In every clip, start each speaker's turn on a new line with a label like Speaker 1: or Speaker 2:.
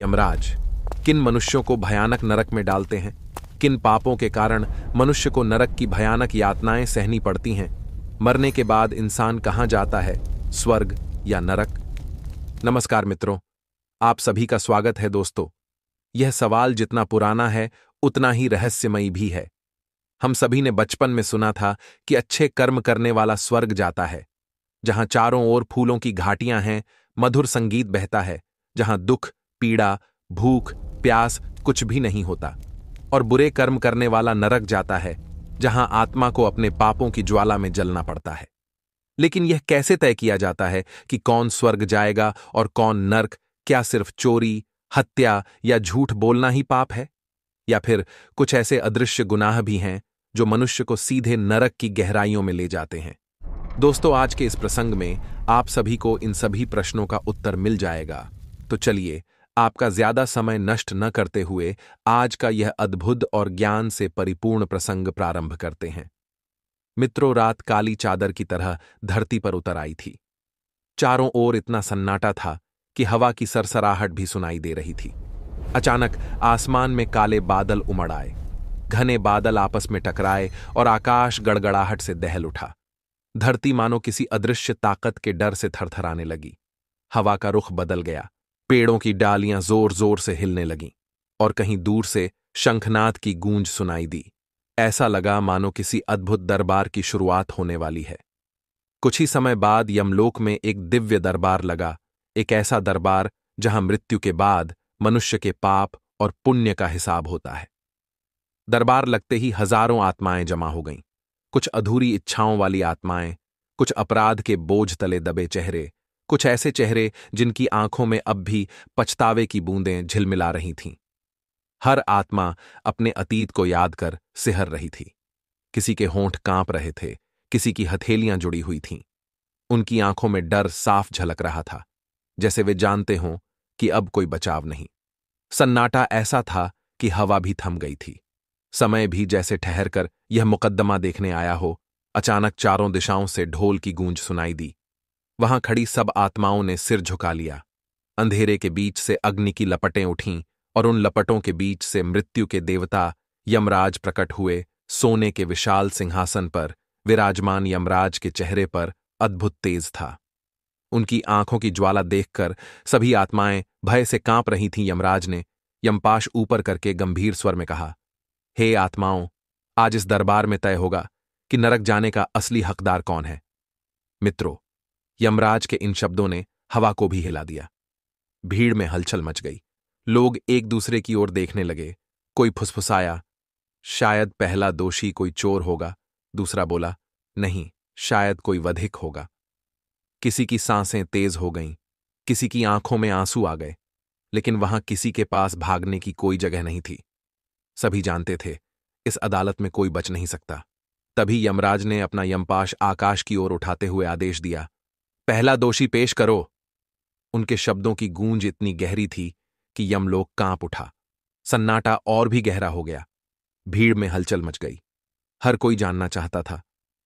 Speaker 1: यमराज किन मनुष्यों को भयानक नरक में डालते हैं? किन पापों के कारण मनुष्य को नरक की भयानक यातनाएं सहनी पड़ती हैं? मरने के बाद इंसान कहां जाता है, स्वर्ग या नरक? नमस्कार मित्रों, आप सभी का स्वागत है दोस्तों। यह सवाल जितना पुराना है उतना ही रहस्यमयी भी है। हम सभी ने बचपन में सुना था कि अच्छे कर्म करने वाला स्वर्ग जाता है, जहां चारों ओर फूलों की घाटियां हैं, मधुर संगीत बहता है, जहां दुख, पीड़ा, भूख, प्यास कुछ भी नहीं होता। और बुरे कर्म करने वाला नरक जाता है, जहां आत्मा को अपने पापों की ज्वाला में जलना पड़ता है। लेकिन यह कैसे तय किया जाता है कि कौन स्वर्ग जाएगा और कौन नरक? क्या सिर्फ चोरी, हत्या या झूठ बोलना ही पाप है, या फिर कुछ ऐसे अदृश्य गुनाह भी हैं जो मनुष्य को सीधे नरक की गहराइयों में ले जाते हैं? दोस्तों, आज के इस प्रसंग में आप सभी को इन सभी प्रश्नों का उत्तर मिल जाएगा। तो चलिए, आपका ज्यादा समय नष्ट न करते हुए आज का यह अद्भुत और ज्ञान से परिपूर्ण प्रसंग प्रारंभ करते हैं। मित्रों, रात काली चादर की तरह धरती पर उतर आई थी। चारों ओर इतना सन्नाटा था कि हवा की सरसराहट भी सुनाई दे रही थी। अचानक आसमान में काले बादल उमड़ आए। घने बादल आपस में टकराए और आकाश गड़गड़ाहट से दहल उठा। धरती मानो किसी अदृश्य ताकत के डर से थरथराने लगी। हवा का रुख बदल गया। पेड़ों की डालियां जोर जोर से हिलने लगीं और कहीं दूर से शंखनाद की गूंज सुनाई दी। ऐसा लगा मानो किसी अद्भुत दरबार की शुरुआत होने वाली है। कुछ ही समय बाद यमलोक में एक दिव्य दरबार लगा, एक ऐसा दरबार जहां मृत्यु के बाद मनुष्य के पाप और पुण्य का हिसाब होता है। दरबार लगते ही हजारों आत्माएं जमा हो गईं। कुछ अधूरी इच्छाओं वाली आत्माएं, कुछ अपराध के बोझ तले दबे चेहरे, कुछ ऐसे चेहरे जिनकी आंखों में अब भी पछतावे की बूंदें झिलमिला रही थीं। हर आत्मा अपने अतीत को याद कर सिहर रही थी। किसी के होंठ कांप रहे थे, किसी की हथेलियां जुड़ी हुई थीं। उनकी आंखों में डर साफ झलक रहा था, जैसे वे जानते हों कि अब कोई बचाव नहीं। सन्नाटा ऐसा था कि हवा भी थम गई थी। समय भी जैसे ठहर कर यह मुकद्दमा देखने आया हो। अचानक चारों दिशाओं से ढोल की गूंज सुनाई दी। वहां खड़ी सब आत्माओं ने सिर झुका लिया। अंधेरे के बीच से अग्नि की लपटें उठीं और उन लपटों के बीच से मृत्यु के देवता यमराज प्रकट हुए। सोने के विशाल सिंहासन पर विराजमान यमराज के चेहरे पर अद्भुत तेज था। उनकी आंखों की ज्वाला देखकर सभी आत्माएं भय से कांप रही थीं। यमराज ने यमपाश ऊपर करके गंभीर स्वर में कहा, हे आत्माओं, आज इस दरबार में तय होगा कि नरक जाने का असली हकदार कौन है। मित्रों, यमराज के इन शब्दों ने हवा को भी हिला दिया। भीड़ में हलचल मच गई। लोग एक दूसरे की ओर देखने लगे। कोई फुसफुसाया, शायद पहला दोषी कोई चोर होगा। दूसरा बोला, नहीं, शायद कोई वधिक होगा। किसी की सांसें तेज हो गईं, किसी की आंखों में आंसू आ गए, लेकिन वहां किसी के पास भागने की कोई जगह नहीं थी। सभी जानते थे, इस अदालत में कोई बच नहीं सकता। तभी यमराज ने अपना यमपाश आकाश की ओर उठाते हुए आदेश दिया, पहला दोषी पेश करो। उनके शब्दों की गूंज इतनी गहरी थी कि यमलोक कांप उठा। सन्नाटा और भी गहरा हो गया। भीड़ में हलचल मच गई। हर कोई जानना चाहता था,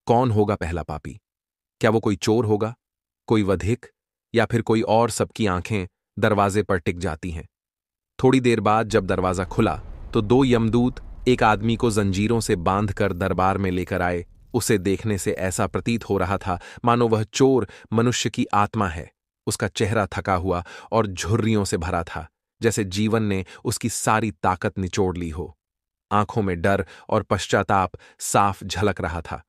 Speaker 1: कौन होगा पहला पापी? क्या वो कोई चोर होगा, कोई वधिक, या फिर कोई और? सबकी आंखें दरवाजे पर टिक जाती हैं। थोड़ी देर बाद जब दरवाजा खुला तो दो यमदूत एक आदमी को जंजीरों से बांधकर दरबार में लेकर आए। उसे देखने से ऐसा प्रतीत हो रहा था मानो वह चोर मनुष्य की आत्मा है। उसका चेहरा थका हुआ और झुर्रियों से भरा था, जैसे जीवन ने उसकी सारी ताकत निचोड़ ली हो। आंखों में डर और पश्चाताप साफ झलक रहा था।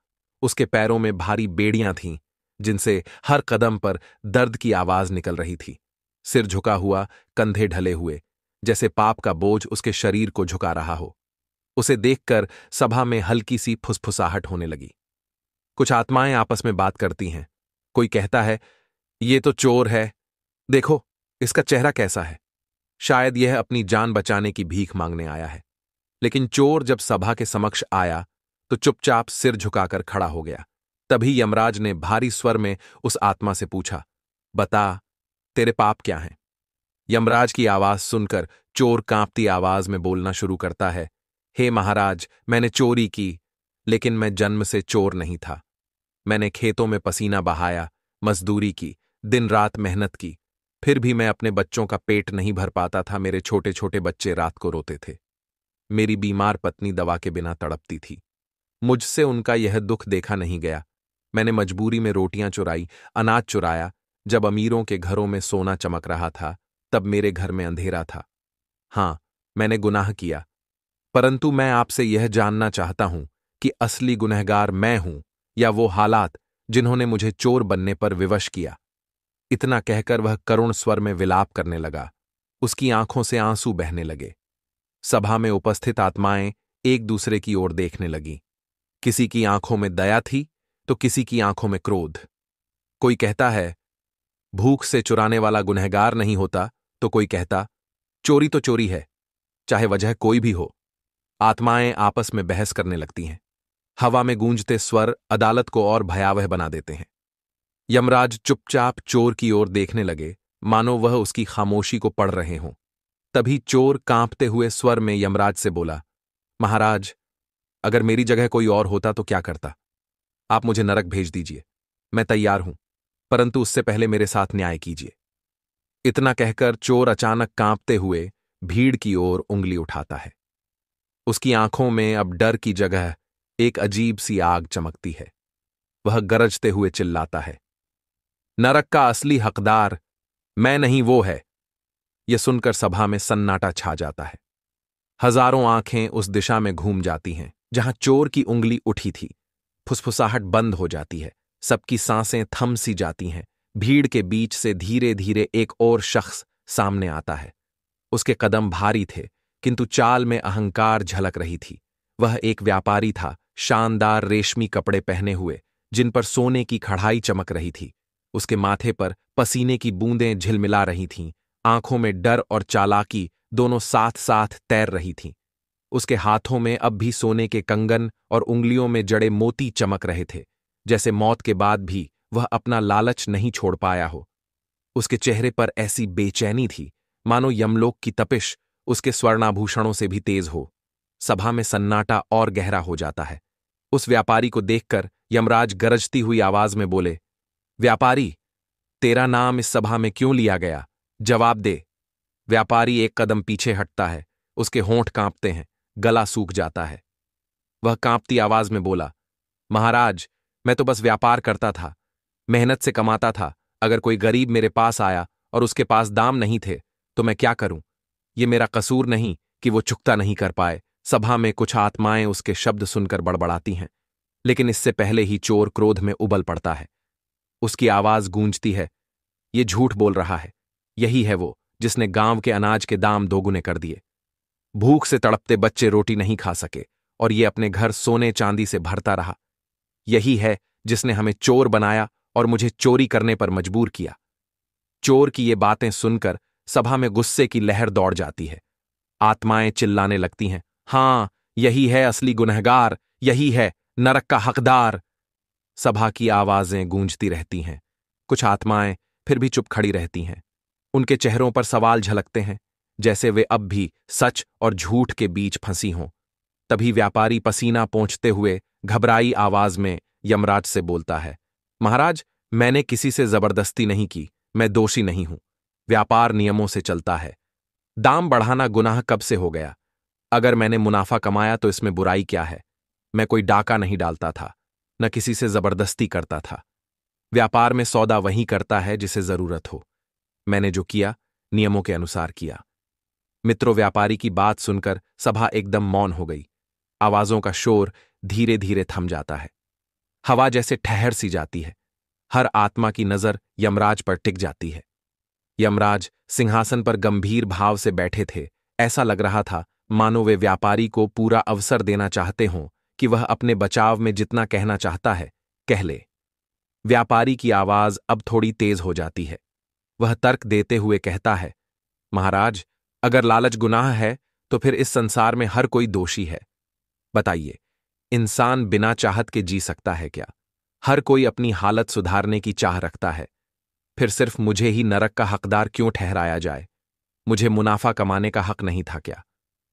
Speaker 1: उसके पैरों में भारी बेड़ियां थीं, जिनसे हर कदम पर दर्द की आवाज निकल रही थी। सिर झुका हुआ, कंधे ढले हुए, जैसे पाप का बोझ उसके शरीर को झुका रहा हो। उसे देखकर सभा में हल्की सी फुसफुसाहट होने लगी। कुछ आत्माएं आपस में बात करती हैं। कोई कहता है, ये तो चोर है, देखो इसका चेहरा कैसा है। शायद यह अपनी जान बचाने की भीख मांगने आया है। लेकिन चोर जब सभा के समक्ष आया तो चुपचाप सिर झुकाकर खड़ा हो गया। तभी यमराज ने भारी स्वर में उस आत्मा से पूछा, बता, तेरे पाप क्या हैं? यमराज की आवाज सुनकर चोर कांपती आवाज में बोलना शुरू करता है, हे महाराज, मैंने चोरी की, लेकिन मैं जन्म से चोर नहीं था। मैंने खेतों में पसीना बहाया, मजदूरी की, दिन रात मेहनत की, फिर भी मैं अपने बच्चों का पेट नहीं भर पाता था। मेरे छोटे छोटे बच्चे रात को रोते थे। मेरी बीमार पत्नी दवा के बिना तड़पती थी। मुझसे उनका यह दुख देखा नहीं गया। मैंने मजबूरी में रोटियां चुराई, अनाज चुराया। जब अमीरों के घरों में सोना चमक रहा था, तब मेरे घर में अंधेरा था। हां, मैंने गुनाह किया, परंतु मैं आपसे यह जानना चाहता हूं कि असली गुनहगार मैं हूं या वो हालात जिन्होंने मुझे चोर बनने पर विवश किया। इतना कहकर वह करुण स्वर में विलाप करने लगा। उसकी आंखों से आंसू बहने लगे। सभा में उपस्थित आत्माएं एक दूसरे की ओर देखने लगीं। किसी की आंखों में दया थी तो किसी की आंखों में क्रोध। कोई कहता है, भूख से चुराने वाला गुनहगार नहीं होता, तो कोई कहता, चोरी तो चोरी है, चाहे वजह कोई भी हो। आत्माएं आपस में बहस करने लगती हैं। हवा में गूंजते स्वर अदालत को और भयावह बना देते हैं। यमराज चुपचाप चोर की ओर देखने लगे, मानो वह उसकी खामोशी को पढ़ रहे हों। तभी चोर कांपते हुए स्वर में यमराज से बोला, महाराज, अगर मेरी जगह कोई और होता तो क्या करता? आप मुझे नरक भेज दीजिए, मैं तैयार हूं, परंतु उससे पहले मेरे साथ न्याय कीजिए। इतना कहकर चोर अचानक कांपते हुए भीड़ की ओर उंगली उठाता है। उसकी आंखों में अब डर की जगह एक अजीब सी आग चमकती है। वह गरजते हुए चिल्लाता है, नरक का असली हकदार मैं नहीं, वो है। यह सुनकर सभा में सन्नाटा छा जाता है। हजारों आंखें उस दिशा में घूम जाती हैं जहां चोर की उंगली उठी थी। फुसफुसाहट बंद हो जाती है। सबकी सांसें थम सी जाती हैं। भीड़ के बीच से धीरे धीरे एक और शख्स सामने आता है। उसके कदम भारी थे, किंतु चाल में अहंकार झलक रही थी। वह एक व्यापारी था, शानदार रेशमी कपड़े पहने हुए, जिन पर सोने की कढ़ाई चमक रही थी। उसके माथे पर पसीने की बूंदें झिलमिला रही थीं। आंखों में डर और चालाकी दोनों साथ साथ तैर रही थीं। उसके हाथों में अब भी सोने के कंगन और उंगलियों में जड़े मोती चमक रहे थे, जैसे मौत के बाद भी वह अपना लालच नहीं छोड़ पाया हो। उसके चेहरे पर ऐसी बेचैनी थी मानो यमलोक की तपिश उसके स्वर्णाभूषणों से भी तेज हो। सभा में सन्नाटा और गहरा हो जाता है। उस व्यापारी को देखकर यमराज गरजती हुई आवाज में बोले, व्यापारी, तेरा नाम इस सभा में क्यों लिया गया? जवाब दे। व्यापारी एक कदम पीछे हटता है। उसके होंठ कांपते हैं, गला सूख जाता है। वह कांपती आवाज में बोला, महाराज, मैं तो बस व्यापार करता था, मेहनत से कमाता था। अगर कोई गरीब मेरे पास आया और उसके पास दाम नहीं थे तो मैं क्या करूं? ये मेरा कसूर नहीं कि वो चुकता नहीं कर पाए। सभा में कुछ आत्माएं उसके शब्द सुनकर बड़बड़ाती हैं, लेकिन इससे पहले ही चोर क्रोध में उबल पड़ता है। उसकी आवाज गूंजती है, ये झूठ बोल रहा है। यही है वो जिसने गांव के अनाज के दाम दोगुने कर दिए। भूख से तड़पते बच्चे रोटी नहीं खा सके और ये अपने घर सोने चांदी से भरता रहा। यही है जिसने हमें चोर बनाया और मुझे चोरी करने पर मजबूर किया। चोर की ये बातें सुनकर सभा में गुस्से की लहर दौड़ जाती है। आत्माएं चिल्लाने लगती हैं, हां, यही है असली गुनहगार, यही है नरक का हकदार। सभा की आवाजें गूंजती रहती हैं। कुछ आत्माएं फिर भी चुप खड़ी रहती हैं। उनके चेहरों पर सवाल झलकते हैं, जैसे वे अब भी सच और झूठ के बीच फंसी हों। तभी व्यापारी पसीना पोंछते हुए घबराई आवाज में यमराज से बोलता है, महाराज, मैंने किसी से जबरदस्ती नहीं की, मैं दोषी नहीं हूं। व्यापार नियमों से चलता है। दाम बढ़ाना गुनाह कब से हो गया? अगर मैंने मुनाफा कमाया तो इसमें बुराई क्या है? मैं कोई डाका नहीं डालता था, न किसी से जबरदस्ती करता था। व्यापार में सौदा वही करता है जिसे जरूरत हो। मैंने जो किया नियमों के अनुसार किया। मित्रों, व्यापारी की बात सुनकर सभा एकदम मौन हो गई। आवाजों का शोर धीरे धीरे थम जाता है। हवा जैसे ठहर सी जाती है। हर आत्मा की नजर यमराज पर टिक जाती है। यमराज सिंहासन पर गंभीर भाव से बैठे थे। ऐसा लग रहा था मानो वे व्यापारी को पूरा अवसर देना चाहते हों कि वह अपने बचाव में जितना कहना चाहता है कह ले। व्यापारी की आवाज अब थोड़ी तेज हो जाती है। वह तर्क देते हुए कहता है, महाराज, अगर लालच गुनाह है तो फिर इस संसार में हर कोई दोषी है। बताइए, इंसान बिना चाहत के जी सकता है क्या? हर कोई अपनी हालत सुधारने की चाह रखता है। फिर सिर्फ मुझे ही नरक का हकदार क्यों ठहराया जाए? मुझे मुनाफा कमाने का हक नहीं था क्या?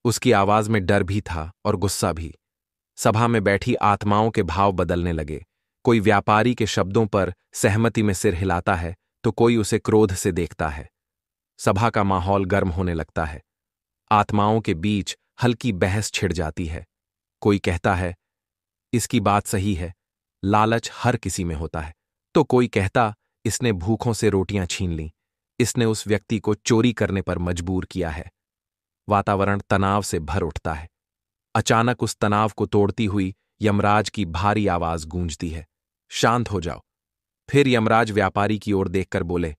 Speaker 1: उसकी आवाज में डर भी था और गुस्सा भी। सभा में बैठी आत्माओं के भाव बदलने लगे। कोई व्यापारी के शब्दों पर सहमति में सिर हिलाता है तो कोई उसे क्रोध से देखता है। सभा का माहौल गर्म होने लगता है। आत्माओं के बीच हल्की बहस छिड़ जाती है। कोई कहता है, इसकी बात सही है, लालच हर किसी में होता है। तो कोई कहता, इसने भूखों से रोटियां छीन लीं, इसने उस व्यक्ति को चोरी करने पर मजबूर किया है। वातावरण तनाव से भर उठता है। अचानक उस तनाव को तोड़ती हुई यमराज की भारी आवाज गूंजती है, शांत हो जाओ। फिर यमराज व्यापारी की ओर देखकर बोले,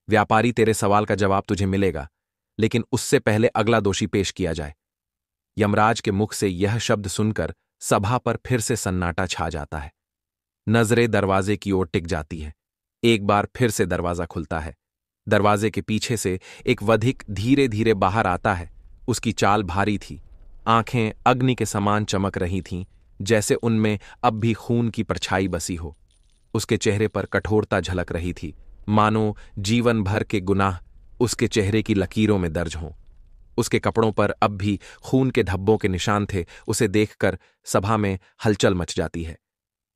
Speaker 1: व्यापारी, तेरे सवाल का जवाब तुझे मिलेगा, लेकिन उससे पहले अगला दोषी पेश किया जाए। यमराज के मुख से यह शब्द सुनकर सभा पर फिर से सन्नाटा छा जाता है। नजरें दरवाजे की ओर टिक जाती है। एक बार फिर से दरवाजा खुलता है। दरवाजे के पीछे से एक वधिक धीरे धीरे बाहर आता है। उसकी चाल भारी थी, आंखें अग्नि के समान चमक रही थीं, जैसे उनमें अब भी खून की परछाई बसी हो। उसके चेहरे पर कठोरता झलक रही थी, मानो जीवन भर के गुनाह उसके चेहरे की लकीरों में दर्ज हों। उसके कपड़ों पर अब भी खून के धब्बों के निशान थे। उसे देखकर सभा में हलचल मच जाती है।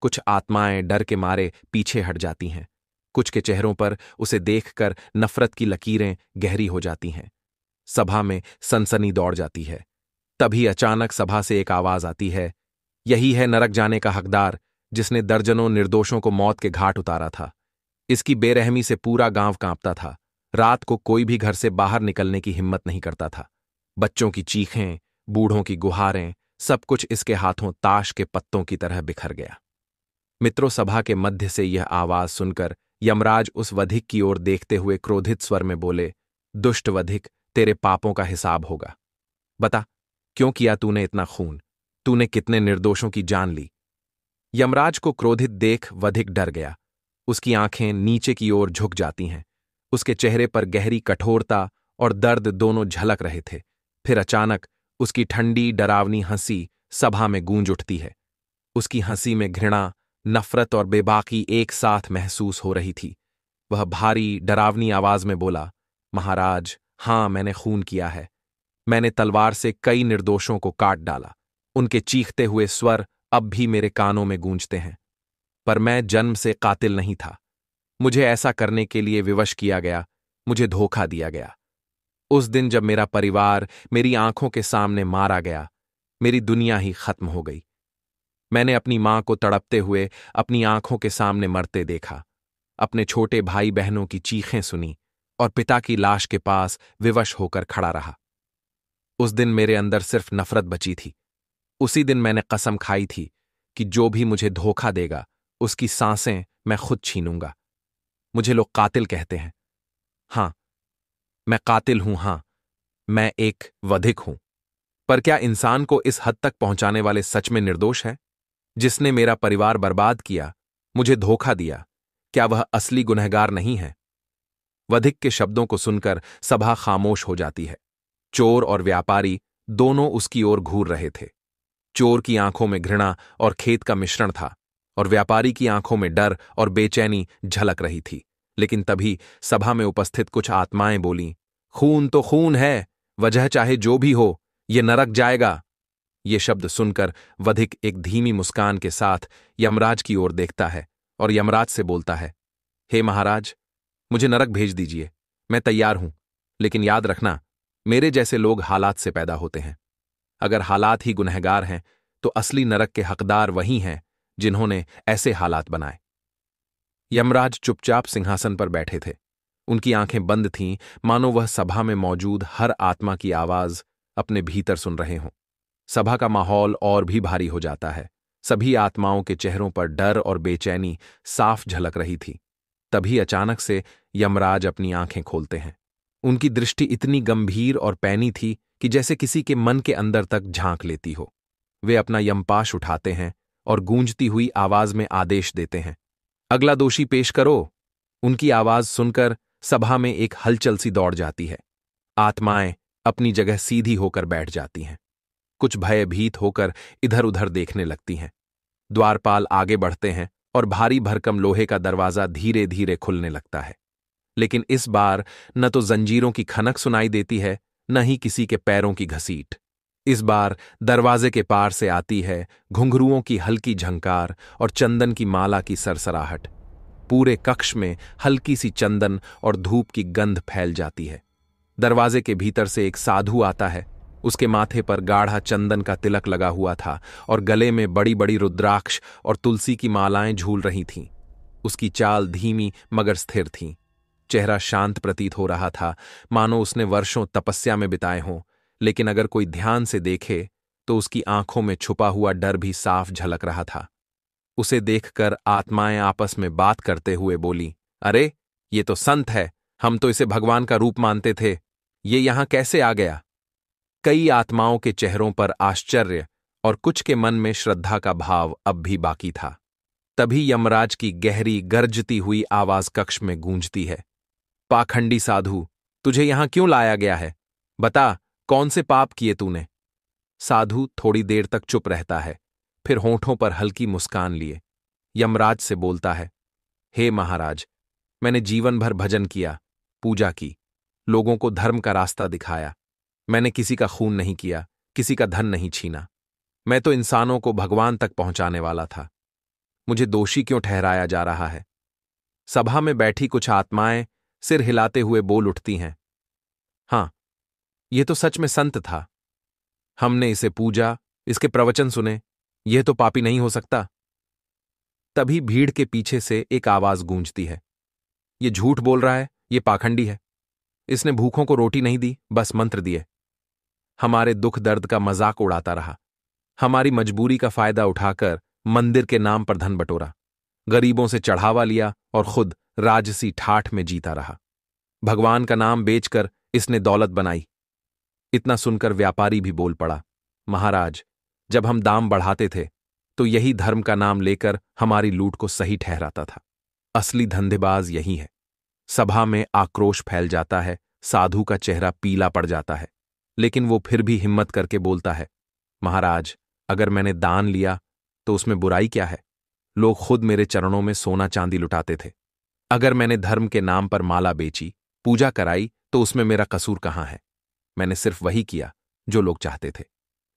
Speaker 1: कुछ आत्माएं डर के मारे पीछे हट जाती हैं। कुछ के चेहरों पर उसे देखकर नफरत की लकीरें गहरी हो जाती हैं। सभा में सनसनी दौड़ जाती है। तभी अचानक सभा से एक आवाज आती है, यही है नरक जाने का हकदार, जिसने दर्जनों निर्दोषों को मौत के घाट उतारा था। इसकी बेरहमी से पूरा गांव कांपता था। रात को कोई भी घर से बाहर निकलने की हिम्मत नहीं करता था। बच्चों की चीखें, बूढ़ों की गुहारें, सब कुछ इसके हाथों ताश के पत्तों की तरह बिखर गया। मित्रों, सभा के मध्य से यह आवाज सुनकर यमराज उस वधिक की ओर देखते हुए क्रोधित स्वर में बोले, दुष्ट वधिक, तेरे पापों का हिसाब होगा। बता, क्यों किया तूने इतना खून? तूने कितने निर्दोषों की जान ली? यमराज को क्रोधित देख वधिक डर गया। उसकी आंखें नीचे की ओर झुक जाती हैं। उसके चेहरे पर गहरी कठोरता और दर्द दोनों झलक रहे थे। फिर अचानक उसकी ठंडी डरावनी हंसी सभा में गूंज उठती है। उसकी हंसी में घृणा, नफरत और बेबाकी एक साथ महसूस हो रही थी। वह भारी डरावनी आवाज में बोला, महाराज, हां, मैंने खून किया है। मैंने तलवार से कई निर्दोषों को काट डाला। उनके चीखते हुए स्वर अब भी मेरे कानों में गूंजते हैं। पर मैं जन्म से कातिल नहीं था। मुझे ऐसा करने के लिए विवश किया गया, मुझे धोखा दिया गया। उस दिन जब मेरा परिवार मेरी आंखों के सामने मारा गया, मेरी दुनिया ही खत्म हो गई। मैंने अपनी मां को तड़पते हुए अपनी आंखों के सामने मरते देखा, अपने छोटे भाई बहनों की चीखें सुनी और पिता की लाश के पास विवश होकर खड़ा रहा। उस दिन मेरे अंदर सिर्फ नफरत बची थी। उसी दिन मैंने कसम खाई थी कि जो भी मुझे धोखा देगा, उसकी सांसें मैं खुद छीनूंगा। मुझे लोग कातिल कहते हैं। हां, मैं कातिल हूं। हां, मैं एक वधिक हूं। पर क्या इंसान को इस हद तक पहुंचाने वाले सच में निर्दोष है? जिसने मेरा परिवार बर्बाद किया, मुझे धोखा दिया, क्या वह असली गुनहगार नहीं है? वधिक के शब्दों को सुनकर सभा खामोश हो जाती है। चोर और व्यापारी दोनों उसकी ओर घूर रहे थे। चोर की आंखों में घृणा और खेद का मिश्रण था, और व्यापारी की आंखों में डर और बेचैनी झलक रही थी। लेकिन तभी सभा में उपस्थित कुछ आत्माएं बोलीं, खून तो खून है, वजह चाहे जो भी हो, ये नरक जाएगा। ये शब्द सुनकर वधिक एक धीमी मुस्कान के साथ यमराज की ओर देखता है और यमराज से बोलता है, हे महाराज, मुझे नरक भेज दीजिए, मैं तैयार हूं। लेकिन याद रखना, मेरे जैसे लोग हालात से पैदा होते हैं। अगर हालात ही गुनहगार हैं, तो असली नरक के हकदार वही हैं जिन्होंने ऐसे हालात बनाए। यमराज चुपचाप सिंहासन पर बैठे थे। उनकी आंखें बंद थीं, मानो वह सभा में मौजूद हर आत्मा की आवाज अपने भीतर सुन रहे हों। सभा का माहौल और भी भारी हो जाता है। सभी आत्माओं के चेहरों पर डर और बेचैनी साफ झलक रही थी। तभी अचानक से यमराज अपनी आंखें खोलते हैं। उनकी दृष्टि इतनी गंभीर और पैनी थी कि जैसे किसी के मन के अंदर तक झांक लेती हो। वे अपना यमपाश उठाते हैं और गूंजती हुई आवाज में आदेश देते हैं, अगला दोषी पेश करो। उनकी आवाज सुनकर सभा में एक हलचल सी दौड़ जाती है। आत्माएं अपनी जगह सीधी होकर बैठ जाती हैं। कुछ भयभीत होकर इधर उधर देखने लगती हैं। द्वारपाल आगे बढ़ते हैं और भारी भरकम लोहे का दरवाजा धीरे धीरे खुलने लगता है। लेकिन इस बार न तो जंजीरों की खनक सुनाई देती है, न ही किसी के पैरों की घसीट। इस बार दरवाजे के पार से आती है घुंघरुओं की हल्की झंकार और चंदन की माला की सरसराहट। पूरे कक्ष में हल्की सी चंदन और धूप की गंध फैल जाती है। दरवाजे के भीतर से एक साधु आता है। उसके माथे पर गाढ़ा चंदन का तिलक लगा हुआ था और गले में बड़ी बड़ी रुद्राक्ष और तुलसी की मालाएं झूल रही थीं। उसकी चाल धीमी मगर स्थिर थी। चेहरा शांत प्रतीत हो रहा था, मानो उसने वर्षों तपस्या में बिताए हों, लेकिन अगर कोई ध्यान से देखे तो उसकी आंखों में छुपा हुआ डर भी साफ झलक रहा था। उसे देखकर आत्माएं आपस में बात करते हुए बोली, अरे ये तो संत है, हम तो इसे भगवान का रूप मानते थे, ये यहां कैसे आ गया? कई आत्माओं के चेहरों पर आश्चर्य और कुछ के मन में श्रद्धा का भाव अब भी बाकी था। तभी यमराज की गहरी गरजती हुई आवाज कक्ष में गूंजती है, पाखंडी साधु, तुझे यहां क्यों लाया गया है? बता, कौन से पाप किए तूने? साधु थोड़ी देर तक चुप रहता है, फिर होंठों पर हल्की मुस्कान लिए यमराज से बोलता है, हे महाराज, मैंने जीवन भर भजन किया, पूजा की, लोगों को धर्म का रास्ता दिखाया। मैंने किसी का खून नहीं किया, किसी का धन नहीं छीना। मैं तो इंसानों को भगवान तक पहुंचाने वाला था। मुझे दोषी क्यों ठहराया जा रहा है? सभा में बैठी कुछ आत्माएं सिर हिलाते हुए बोल उठती हैं, हां, यह तो सच में संत था। हमने इसे पूजा, इसके प्रवचन सुने, यह तो पापी नहीं हो सकता। तभी भीड़ के पीछे से एक आवाज गूंजती है, ये झूठ बोल रहा है, ये पाखंडी है। इसने भूखों को रोटी नहीं दी, बस मंत्र दिए। हमारे दुख दर्द का मजाक उड़ाता रहा, हमारी मजबूरी का फायदा उठाकर मंदिर के नाम पर धन बटोरा, गरीबों से चढ़ावा लिया और खुद राजसी ठाठ में जीता रहा। भगवान का नाम बेचकर इसने दौलत बनाई। इतना सुनकर व्यापारी भी बोल पड़ा, महाराज, जब हम दाम बढ़ाते थे तो यही धर्म का नाम लेकर हमारी लूट को सही ठहराता था। असली धंधेबाज यही है। सभा में आक्रोश फैल जाता है, साधु का चेहरा पीला पड़ जाता है, लेकिन वो फिर भी हिम्मत करके बोलता है, महाराज, अगर मैंने दान लिया तो उसमें बुराई क्या है? लोग खुद मेरे चरणों में सोना चांदी लुटाते थे। अगर मैंने धर्म के नाम पर माला बेची, पूजा कराई, तो उसमें मेरा कसूर कहां है? मैंने सिर्फ वही किया जो लोग चाहते थे।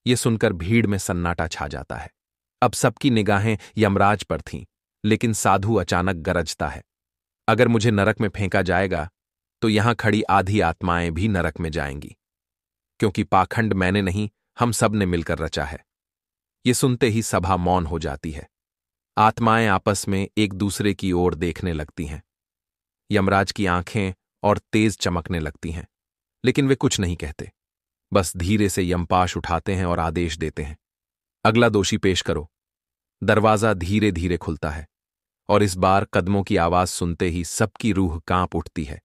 Speaker 1: ये सुनकर भीड़ में सन्नाटा छा जाता है। अब सबकी निगाहें यमराज पर थीं, लेकिन साधु अचानक गरजता है, अगर मुझे नरक में फेंका जाएगा तो यहां खड़ी आधी आत्माएं भी नरक में जाएंगी, क्योंकि पाखंड मैंने नहीं, हम सब ने मिलकर रचा है। ये सुनते ही सभा मौन हो जाती है। आत्माएं आपस में एक दूसरे की ओर देखने लगती हैं। यमराज की आंखें और तेज चमकने लगती हैं, लेकिन वे कुछ नहीं कहते, बस धीरे से यमपाश उठाते हैं और आदेश देते हैं, अगला दोषी पेश करो। दरवाजा धीरे धीरे खुलता है और इस बार कदमों की आवाज सुनते ही सबकी रूह कांप उठती है।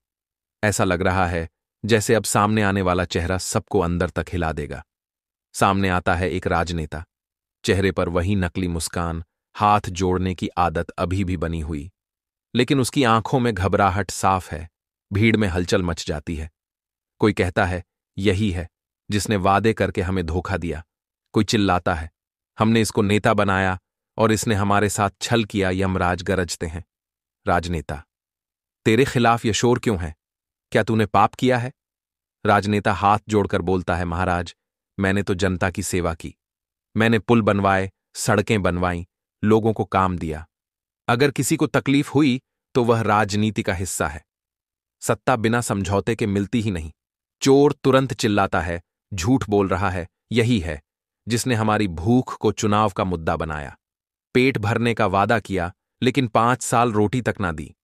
Speaker 1: ऐसा लग रहा है जैसे अब सामने आने वाला चेहरा सबको अंदर तक हिला देगा। सामने आता है एक राजनेता, चेहरे पर वही नकली मुस्कान, हाथ जोड़ने की आदत अभी भी बनी हुई, लेकिन उसकी आंखों में घबराहट साफ है। भीड़ में हलचल मच जाती है। कोई कहता है, यही है जिसने वादे करके हमें धोखा दिया। कोई चिल्लाता है, हमने इसको नेता बनाया और इसने हमारे साथ छल किया। यमराज गरजते हैं, राजनेता, तेरे खिलाफ ये शोर क्यों है? क्या तूने पाप किया है? राजनेता हाथ जोड़कर बोलता है, महाराज, मैंने तो जनता की सेवा की। मैंने पुल बनवाए, सड़कें बनवाईं, लोगों को काम दिया। अगर किसी को तकलीफ हुई तो वह राजनीति का हिस्सा है। सत्ता बिना समझौते के मिलती ही नहीं। चोर तुरंत चिल्लाता है, झूठ बोल रहा है, यही है जिसने हमारी भूख को चुनाव का मुद्दा बनाया। पेट भरने का वादा किया, लेकिन 5 साल रोटी तक ना दी।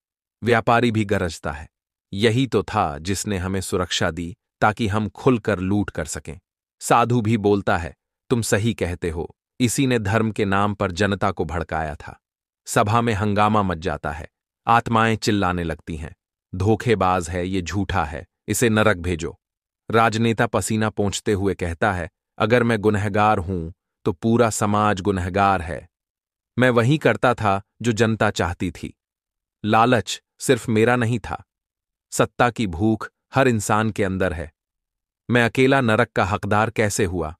Speaker 1: व्यापारी भी गरजता है, यही तो था जिसने हमें सुरक्षा दी ताकि हम खुलकर लूट कर सकें। साधु भी बोलता है, तुम सही कहते हो, इसी ने धर्म के नाम पर जनता को भड़काया था। सभा में हंगामा मच जाता है। आत्माएं चिल्लाने लगती हैं, धोखेबाज है, ये झूठा है, इसे नरक भेजो। राजनेता पसीना पोंछते हुए कहता है, अगर मैं गुनहगार हूं तो पूरा समाज गुनहगार है। मैं वही करता था जो जनता चाहती थी। लालच सिर्फ मेरा नहीं था, सत्ता की भूख हर इंसान के अंदर है। मैं अकेला नरक का हकदार कैसे हुआ?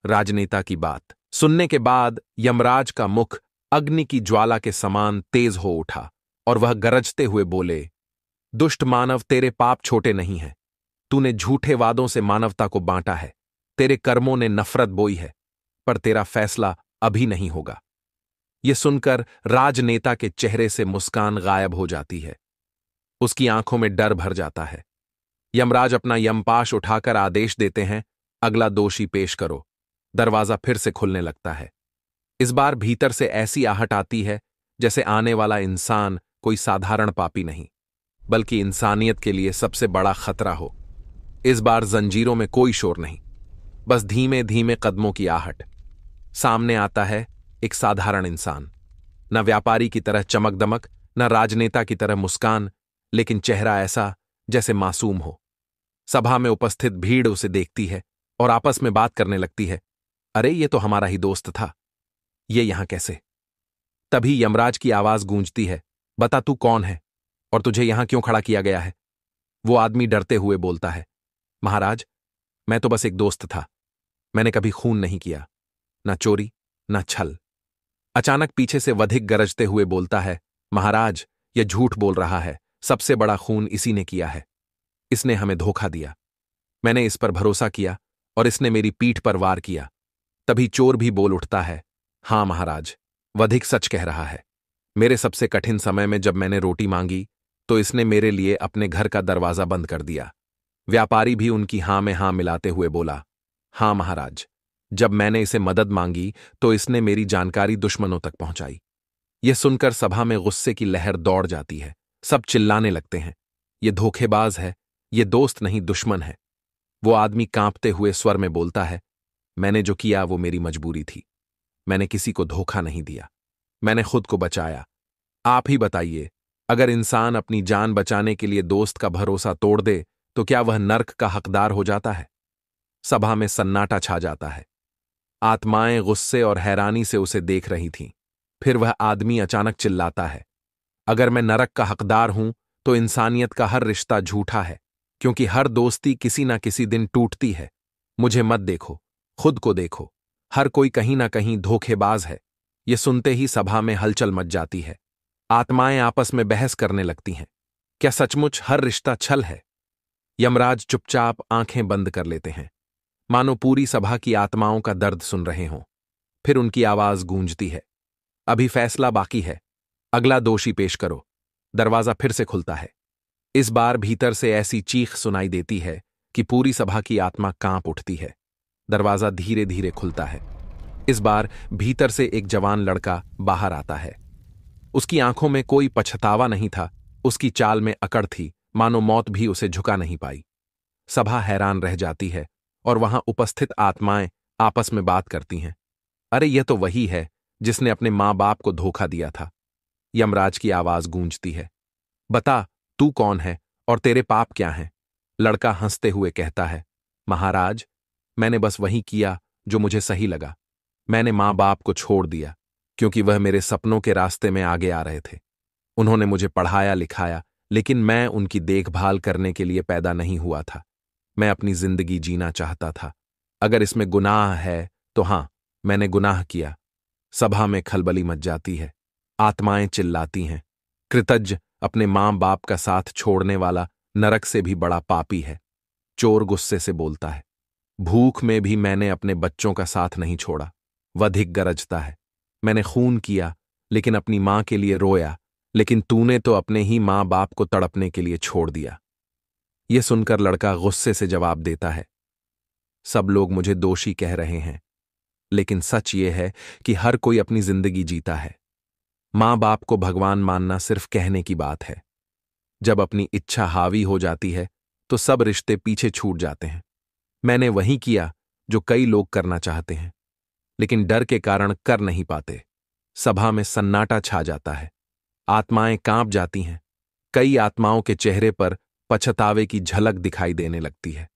Speaker 1: राजनेता की बात सुनने के बाद यमराज का मुख अग्नि की ज्वाला के समान तेज हो उठा और वह गरजते हुए बोले, दुष्ट मानव, तेरे पाप छोटे नहीं हैं। तूने झूठे वादों से मानवता को बांटा है, तेरे कर्मों ने नफरत बोई है, पर तेरा फैसला अभी नहीं होगा। यह सुनकर राजनेता के चेहरे से मुस्कान गायब हो जाती है। उसकी आंखों में डर भर जाता है। यमराज अपना यमपाश उठाकर आदेश देते हैं, अगला दोषी पेश करो। दरवाजा फिर से खुलने लगता है। इस बार भीतर से ऐसी आहट आती है जैसे आने वाला इंसान कोई साधारण पापी नहीं, बल्कि इंसानियत के लिए सबसे बड़ा खतरा हो। इस बार जंजीरों में कोई शोर नहीं, बस धीमे धीमे कदमों की आहट। सामने आता है एक साधारण इंसान, न व्यापारी की तरह चमक दमक, न राजनेता की तरह मुस्कान, लेकिन चेहरा ऐसा जैसे मासूम हो। सभा में उपस्थित भीड़ उसे देखती है और आपस में बात करने लगती है, अरे ये तो हमारा ही दोस्त था, ये यहां कैसे? तभी यमराज की आवाज गूंजती है, बता तू कौन है और तुझे यहां क्यों खड़ा किया गया है? वो आदमी डरते हुए बोलता है, महाराज, मैं तो बस एक दोस्त था, मैंने कभी खून नहीं किया, न चोरी न छल। अचानक पीछे से वधिक गरजते हुए बोलता है, महाराज, यह झूठ बोल रहा है, सबसे बड़ा खून इसी ने किया है। इसने हमें धोखा दिया, मैंने इस पर भरोसा किया और इसने मेरी पीठ पर वार किया। तभी चोर भी बोल उठता है, हां महाराज, वधिक सच कह रहा है। मेरे सबसे कठिन समय में जब मैंने रोटी मांगी तो इसने मेरे लिए अपने घर का दरवाजा बंद कर दिया। व्यापारी भी उनकी हां में हां मिलाते हुए बोला, हां महाराज, जब मैंने इसे मदद मांगी तो इसने मेरी जानकारी दुश्मनों तक पहुंचाई। यह सुनकर सभा में गुस्से की लहर दौड़ जाती है। सब चिल्लाने लगते हैं, यह धोखेबाज है, यह दोस्त नहीं दुश्मन है। वो आदमी कांपते हुए स्वर में बोलता है, मैंने जो किया वो मेरी मजबूरी थी, मैंने किसी को धोखा नहीं दिया, मैंने खुद को बचाया। आप ही बताइए, अगर इंसान अपनी जान बचाने के लिए दोस्त का भरोसा तोड़ दे तो क्या वह नर्क का हकदार हो जाता है? सभा में सन्नाटा छा जाता है। आत्माएं गुस्से और हैरानी से उसे देख रही थीं। फिर वह आदमी अचानक चिल्लाता है, अगर मैं नरक का हकदार हूं तो इंसानियत का हर रिश्ता झूठा है, क्योंकि हर दोस्ती किसी ना किसी दिन टूटती है। मुझे मत देखो, खुद को देखो, हर कोई कहीं ना कहीं धोखेबाज है। यह सुनते ही सभा में हलचल मच जाती है। आत्माएं आपस में बहस करने लगती हैं, क्या सचमुच हर रिश्ता छल है? यमराज चुपचाप आंखें बंद कर लेते हैं, मानो पूरी सभा की आत्माओं का दर्द सुन रहे हों। फिर उनकी आवाज गूंजती है, अभी फैसला बाकी है, अगला दोषी पेश करो। दरवाजा फिर से खुलता है। इस बार भीतर से ऐसी चीख सुनाई देती है कि पूरी सभा की आत्मा कांप उठती है। दरवाजा धीरे धीरे खुलता है। इस बार भीतर से एक जवान लड़का बाहर आता है। उसकी आंखों में कोई पछतावा नहीं था, उसकी चाल में अकड़ थी, मानो मौत भी उसे झुका नहीं पाई। सभा हैरान रह जाती है और वहां उपस्थित आत्माएं आपस में बात करती हैं, अरे यह तो वही है जिसने अपने मां बाप को धोखा दिया था। यमराज की आवाज गूंजती है, बता तू कौन है और तेरे पाप क्या हैं? लड़का हंसते हुए कहता है, महाराज, मैंने बस वही किया जो मुझे सही लगा। मैंने मां बाप को छोड़ दिया क्योंकि वह मेरे सपनों के रास्ते में आगे आ रहे थे। उन्होंने मुझे पढ़ाया लिखाया, लेकिन मैं उनकी देखभाल करने के लिए पैदा नहीं हुआ था। मैं अपनी जिंदगी जीना चाहता था। अगर इसमें गुनाह है तो हां, मैंने गुनाह किया। सभा में खलबली मच जाती है। आत्माएं चिल्लाती हैं, कृतज्ञ अपने मां बाप का साथ छोड़ने वाला नरक से भी बड़ा पापी है। चोर गुस्से से बोलता है, भूख में भी मैंने अपने बच्चों का साथ नहीं छोड़ा। वधिक गरजता है, मैंने खून किया लेकिन अपनी मां के लिए रोया, लेकिन तूने तो अपने ही मां बाप को तड़पने के लिए छोड़ दिया। यह सुनकर लड़का गुस्से से जवाब देता है, सब लोग मुझे दोषी कह रहे हैं, लेकिन सच यह है कि हर कोई अपनी जिंदगी जीता है। मां बाप को भगवान मानना सिर्फ कहने की बात है। जब अपनी इच्छा हावी हो जाती है तो सब रिश्ते पीछे छूट जाते हैं। मैंने वही किया जो कई लोग करना चाहते हैं, लेकिन डर के कारण कर नहीं पाते। सभा में सन्नाटा छा जाता है। आत्माएं कांप जाती हैं। कई आत्माओं के चेहरे पर पछतावे की झलक दिखाई देने लगती है,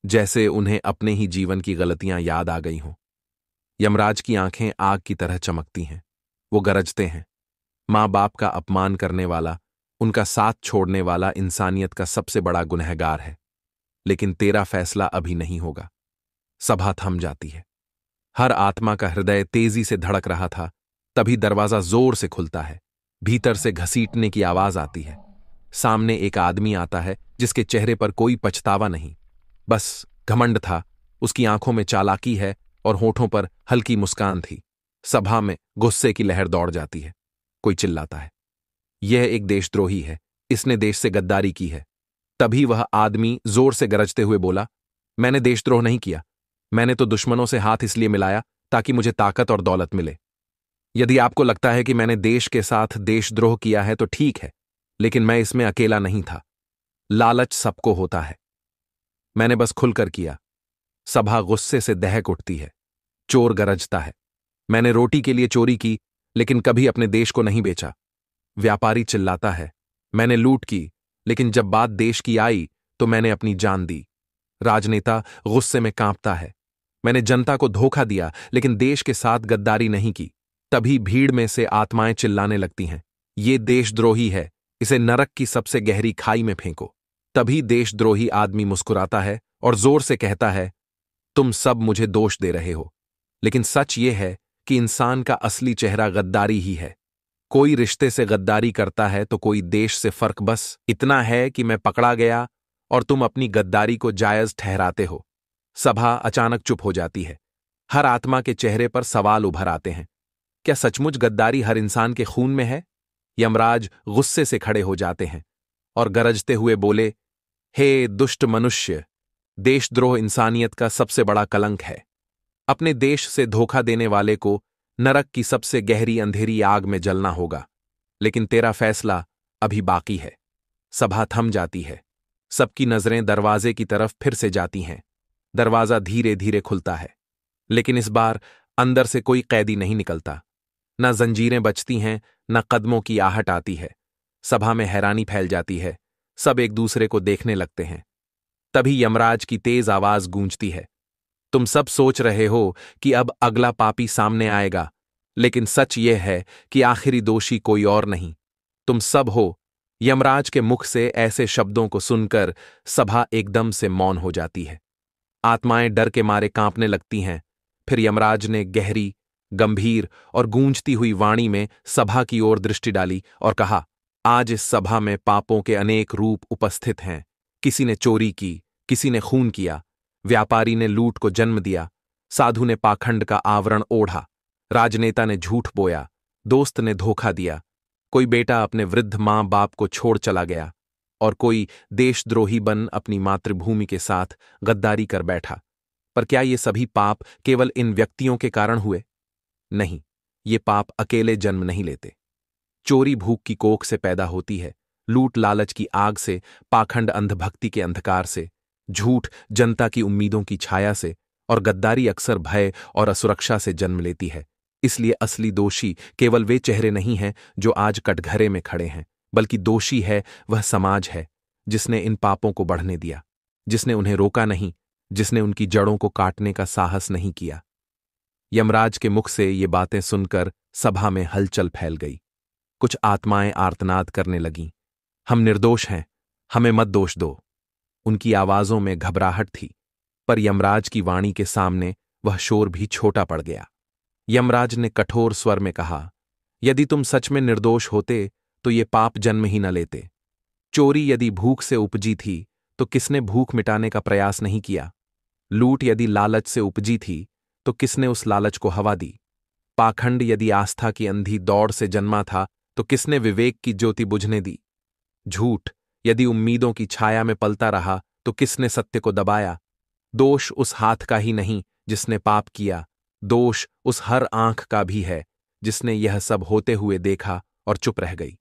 Speaker 1: जैसे उन्हें अपने ही जीवन की गलतियां याद आ गई हों। यमराज की आंखें आग की तरह चमकती हैं। वो गरजते हैं, मां बाप का अपमान करने वाला, उनका साथ छोड़ने वाला इंसानियत का सबसे बड़ा गुनहगार है, लेकिन तेरा फैसला अभी नहीं होगा। सभा थम जाती है। हर आत्मा का हृदय तेजी से धड़क रहा था। तभी दरवाजा जोर से खुलता है। भीतर से घसीटने की आवाज आती है। सामने एक आदमी आता है जिसके चेहरे पर कोई पछतावा नहीं, बस घमंड था। उसकी आंखों में चालाकी है और होठों पर हल्की मुस्कान थी। सभा में गुस्से की लहर दौड़ जाती है। कोई चिल्लाता है, यह एक देशद्रोही है, इसने देश से गद्दारी की है। तभी वह आदमी जोर से गरजते हुए बोला, मैंने देशद्रोह नहीं किया। मैंने तो दुश्मनों से हाथ इसलिए मिलाया ताकि मुझे ताकत और दौलत मिले। यदि आपको लगता है कि मैंने देश के साथ देशद्रोह किया है तो ठीक है, लेकिन मैं इसमें अकेला नहीं था। लालच सबको होता है। मैंने बस खुलकर किया। सभा गुस्से से दहक उठती है। चोर गरजता है, मैंने रोटी के लिए चोरी की, लेकिन कभी अपने देश को नहीं बेचा। व्यापारी चिल्लाता है, मैंने लूट की, लेकिन जब बात देश की आई तो मैंने अपनी जान दी। राजनेता गुस्से में कांपता है, मैंने जनता को धोखा दिया, लेकिन देश के साथ गद्दारी नहीं की। तभी भीड़ में से आत्माएं चिल्लाने लगती हैं, ये देशद्रोही है, इसे नरक की सबसे गहरी खाई में फेंको। तभी देशद्रोही आदमी मुस्कुराता है और जोर से कहता है, तुम सब मुझे दोष दे रहे हो, लेकिन सच ये है कि इंसान का असली चेहरा गद्दारी ही है। कोई रिश्ते से गद्दारी करता है तो कोई देश से। फर्क बस इतना है कि मैं पकड़ा गया और तुम अपनी गद्दारी को जायज ठहराते हो। सभा अचानक चुप हो जाती है। हर आत्मा के चेहरे पर सवाल उभर आते हैं, क्या सचमुच गद्दारी हर इंसान के खून में है? यमराज गुस्से से खड़े हो जाते हैं और गरजते हुए बोले, हे दुष्ट मनुष्य, देशद्रोह इंसानियत का सबसे बड़ा कलंक है। अपने देश से धोखा देने वाले को नरक की सबसे गहरी अंधेरी आग में जलना होगा, लेकिन तेरा फैसला अभी बाकी है। सभा थम जाती है। सबकी नजरें दरवाजे की तरफ फिर से जाती हैं। दरवाजा धीरे धीरे खुलता है, लेकिन इस बार अंदर से कोई कैदी नहीं निकलता। न जंजीरें बजती हैं, न कदमों की आहट आती है। सभा में हैरानी फैल जाती है। सब एक दूसरे को देखने लगते हैं। तभी यमराज की तेज आवाज गूंजती है, तुम सब सोच रहे हो कि अब अगला पापी सामने आएगा, लेकिन सच यह है कि आखिरी दोषी कोई और नहीं, तुम सब हो। यमराज के मुख से ऐसे शब्दों को सुनकर सभा एकदम से मौन हो जाती है। आत्माएं डर के मारे कांपने लगती हैं। फिर यमराज ने गहरी, गंभीर और गूंजती हुई वाणी में सभा की ओर दृष्टि डाली और कहा, आज इस सभा में पापों के अनेक रूप उपस्थित हैं। किसी ने चोरी की, किसी ने खून किया, व्यापारी ने लूट को जन्म दिया, साधु ने पाखंड का आवरण ओढ़ा, राजनेता ने झूठ बोया, दोस्त ने धोखा दिया, कोई बेटा अपने वृद्ध मां बाप को छोड़ चला गया और कोई देशद्रोही बन अपनी मातृभूमि के साथ गद्दारी कर बैठा। पर क्या ये सभी पाप केवल इन व्यक्तियों के कारण हुए? नहीं, ये पाप अकेले जन्म नहीं लेते। चोरी भूख की कोख से पैदा होती है, लूट लालच की आग से, पाखंड अंधभक्ति के अंधकार से, झूठ जनता की उम्मीदों की छाया से, और गद्दारी अक्सर भय और असुरक्षा से जन्म लेती है। इसलिए असली दोषी केवल वे चेहरे नहीं हैं जो आज कटघरे में खड़े हैं, बल्कि दोषी है वह समाज है जिसने इन पापों को बढ़ने दिया, जिसने उन्हें रोका नहीं, जिसने उनकी जड़ों को काटने का साहस नहीं किया। यमराज के मुख से ये बातें सुनकर सभा में हलचल फैल गई। कुछ आत्माएं आर्तनाद करने लगीं, हम निर्दोष हैं, हमें मत दोष दो। उनकी आवाजों में घबराहट थी, पर यमराज की वाणी के सामने वह शोर भी छोटा पड़ गया। यमराज ने कठोर स्वर में कहा, यदि तुम सच में निर्दोष होते तो ये पाप जन्म ही न लेते। चोरी यदि भूख से उपजी थी तो किसने भूख मिटाने का प्रयास नहीं किया? लूट यदि लालच से उपजी थी तो किसने उस लालच को हवा दी? पाखंड यदि आस्था की अंधी दौड़ से जन्मा था तो किसने विवेक की ज्योति बुझने दी? झूठ यदि उम्मीदों की छाया में पलता रहा तो किसने सत्य को दबाया? दोष उस हाथ का ही नहीं जिसने पाप किया, दोष उस हर आंख का भी है जिसने यह सब होते हुए देखा और चुप रह गई।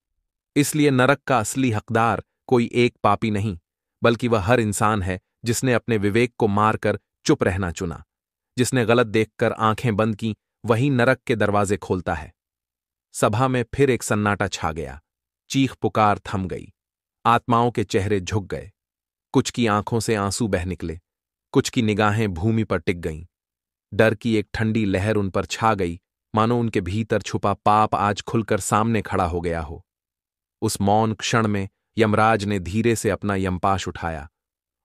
Speaker 1: इसलिए नरक का असली हकदार कोई एक पापी नहीं, बल्कि वह हर इंसान है जिसने अपने विवेक को मारकर चुप रहना चुना। जिसने गलत देखकर आंखें बंद की, वही नरक के दरवाजे खोलता है। सभा में फिर एक सन्नाटा छा गया। चीख पुकार थम गई। आत्माओं के चेहरे झुक गए। कुछ की आंखों से आंसू बह निकले, कुछ की निगाहें भूमि पर टिक गईं। डर की एक ठंडी लहर उन पर छा गई, मानो उनके भीतर छुपा पाप आज खुलकर सामने खड़ा हो गया हो। उस मौन क्षण में यमराज ने धीरे से अपना यमपाश उठाया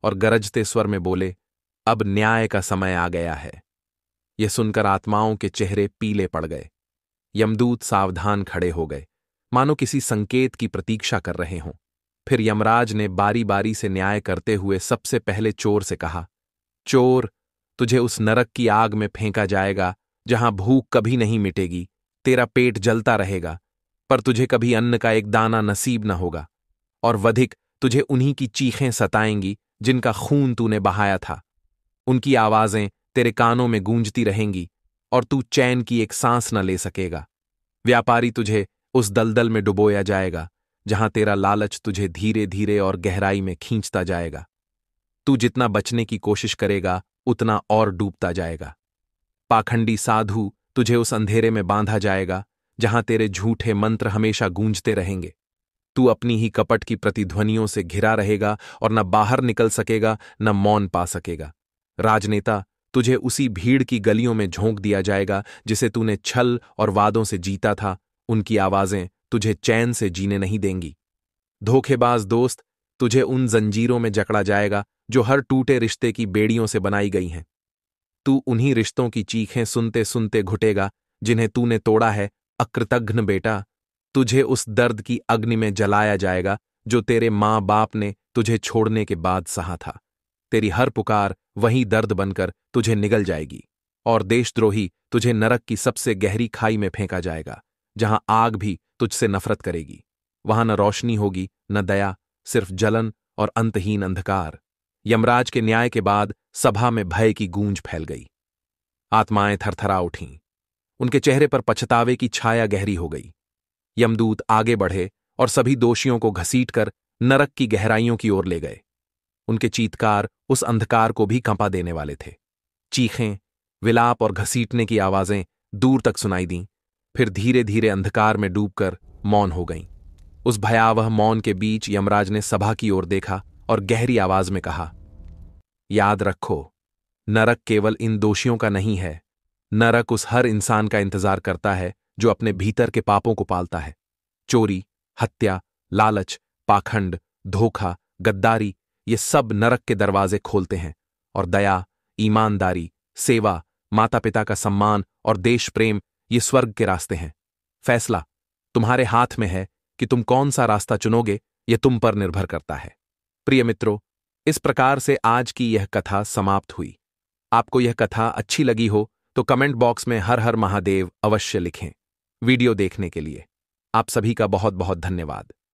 Speaker 1: और गरजते स्वर में बोले, अब न्याय का समय आ गया है। यह सुनकर आत्माओं के चेहरे पीले पड़ गए। यमदूत सावधान खड़े हो गए, मानो किसी संकेत की प्रतीक्षा कर रहे हों। फिर यमराज ने बारी बारी से न्याय करते हुए सबसे पहले चोर से कहा, चोर, तुझे उस नरक की आग में फेंका जाएगा जहां भूख कभी नहीं मिटेगी, तेरा पेट जलता रहेगा, पर तुझे कभी अन्न का एक दाना नसीब न होगा। और वधिक, तुझे उन्हीं की चीखें सताएंगी जिनका खून तूने बहाया था। उनकी आवाजें तेरे कानों में गूंजती रहेंगी और तू चैन की एक सांस न ले सकेगा। व्यापारी तुझे उस दलदल में डुबोया जाएगा जहां तेरा लालच तुझे धीरे धीरे और गहराई में खींचता जाएगा। तू जितना बचने की कोशिश करेगा उतना और डूबता जाएगा। पाखंडी साधु तुझे उस अंधेरे में बांधा जाएगा जहां तेरे झूठे मंत्र हमेशा गूंजते रहेंगे। तू अपनी ही कपट की प्रतिध्वनियों से घिरा रहेगा और न बाहर निकल सकेगा न मौन पा सकेगा। राजनेता तुझे उसी भीड़ की गलियों में झोंक दिया जाएगा जिसे तूने छल और वादों से जीता था। उनकी आवाजें तुझे चैन से जीने नहीं देंगी। धोखेबाज दोस्त तुझे उन जंजीरों में जकड़ा जाएगा जो हर टूटे रिश्ते की बेड़ियों से बनाई गई हैं। तू उन्हीं रिश्तों की चीखें सुनते सुनते घुटेगा जिन्हें तूने तोड़ा है। अकृतघ्न बेटा, तुझे उस दर्द की अग्नि में जलाया जाएगा जो तेरे माँ बाप ने तुझे छोड़ने के बाद सहा था। तेरी हर पुकार वहीं दर्द बनकर तुझे निगल जाएगी और देशद्रोही तुझे नरक की सबसे गहरी खाई में फेंका जाएगा जहां आग भी तुझसे नफरत करेगी। वहां न रोशनी होगी न दया, सिर्फ जलन और अंतहीन अंधकार। यमराज के न्याय के बाद सभा में भय की गूंज फैल गई। आत्माएं थरथरा उठीं। उनके चेहरे पर पछतावे की छाया गहरी हो गई। यमदूत आगे बढ़े और सभी दोषियों को घसीटकर नरक की गहराइयों की ओर ले गए। उनके चीत्कार उस अंधकार को भी कंपा देने वाले थे। चीखें, विलाप और घसीटने की आवाजें दूर तक सुनाई दीं, फिर धीरे धीरे अंधकार में डूबकर मौन हो गईं। उस भयावह मौन के बीच यमराज ने सभा की ओर देखा और गहरी आवाज में कहा, याद रखो, नरक केवल इन दोषियों का नहीं है। नरक उस हर इंसान का इंतजार करता है जो अपने भीतर के पापों को पालता है। चोरी, हत्या, लालच, पाखंड, धोखा, गद्दारी, ये सब नरक के दरवाजे खोलते हैं। और दया, ईमानदारी, सेवा, माता पिता का सम्मान और देश प्रेम, ये स्वर्ग के रास्ते हैं। फैसला तुम्हारे हाथ में है कि तुम कौन सा रास्ता चुनोगे, यह तुम पर निर्भर करता है। प्रिय मित्रों, इस प्रकार से आज की यह कथा समाप्त हुई। आपको यह कथा अच्छी लगी हो तो कमेंट बॉक्स में हर हर महादेव अवश्य लिखें। वीडियो देखने के लिए आप सभी का बहुत बहुत धन्यवाद।